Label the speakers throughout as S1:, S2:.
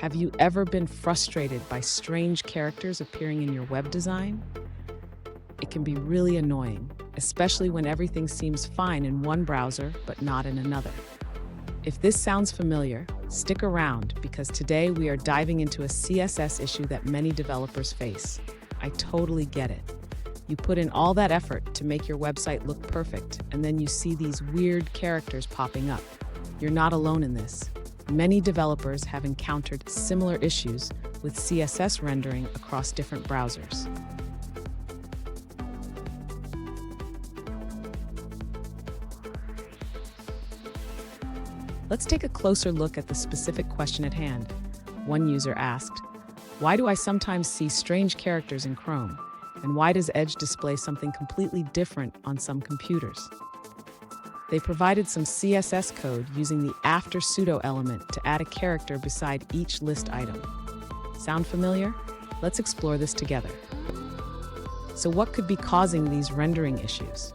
S1: Have you ever been frustrated by strange characters appearing in your web design? It can be really annoying, especially when everything seems fine in one browser but not in another. If this sounds familiar, stick around because today we are diving into a CSS issue that many developers face. I totally get it. You put in all that effort to make your website look perfect, and then you see these weird characters popping up. You're not alone in this. Many developers have encountered similar issues with CSS rendering across different browsers. Let's take a closer look at the specific question at hand. One user asked, "Why do I sometimes see strange characters in Chrome? And why does Edge display something completely different on some computers?" They provided some CSS code using the after pseudo element to add a character beside each list item. Sound familiar? Let's explore this together. So what could be causing these rendering issues?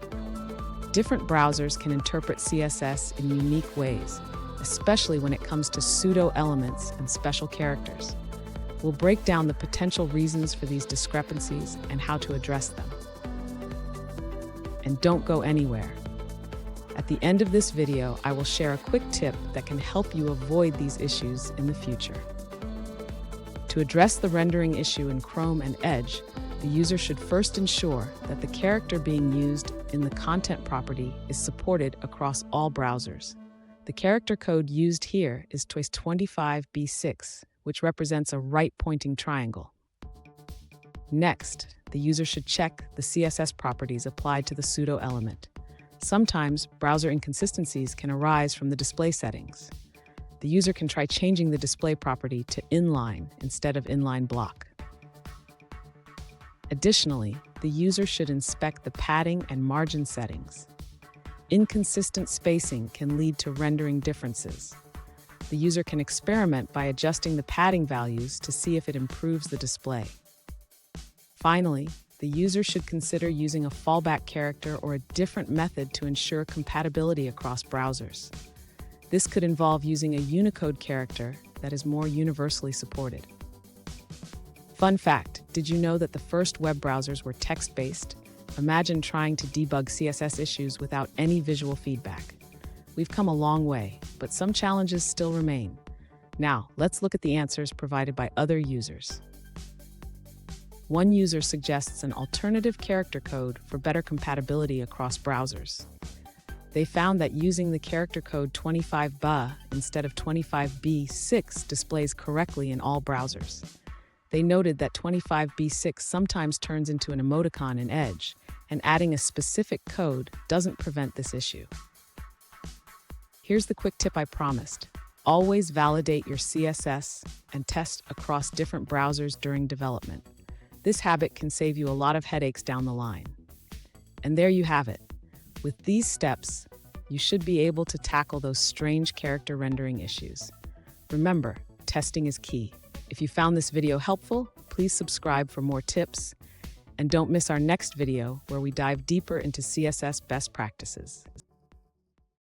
S1: Different browsers can interpret CSS in unique ways, especially when it comes to pseudo elements and special characters. We'll break down the potential reasons for these discrepancies and how to address them. And don't go anywhere. At the end of this video, I will share a quick tip that can help you avoid these issues in the future. To address the rendering issue in Chrome and Edge, the user should first ensure that the character being used in the content property is supported across all browsers. The character code used here is TOIS25B6, which represents a right-pointing triangle. Next, the user should check the CSS properties applied to the pseudo element. Sometimes, browser inconsistencies can arise from the display settings. The user can try changing the display property to inline instead of inline block. Additionally, the user should inspect the padding and margin settings. Inconsistent spacing can lead to rendering differences. The user can experiment by adjusting the padding values to see if it improves the display. Finally, the user should consider using a fallback character or a different method to ensure compatibility across browsers. This could involve using a Unicode character that is more universally supported. Fun fact, did you know that the first web browsers were text-based? Imagine trying to debug CSS issues without any visual feedback. We've come a long way, but some challenges still remain. Now, let's look at the answers provided by other users. One user suggests an alternative character code for better compatibility across browsers. They found that using the character code 25B instead of 25B6 displays correctly in all browsers. They noted that 25B6 sometimes turns into an emoticon in Edge, and adding a specific code doesn't prevent this issue. Here's the quick tip I promised. Always validate your CSS and test across different browsers during development. This habit can save you a lot of headaches down the line. And there you have it. With these steps, you should be able to tackle those strange character rendering issues. Remember, testing is key. If you found this video helpful, please subscribe for more tips. And don't miss our next video where we dive deeper into CSS best practices.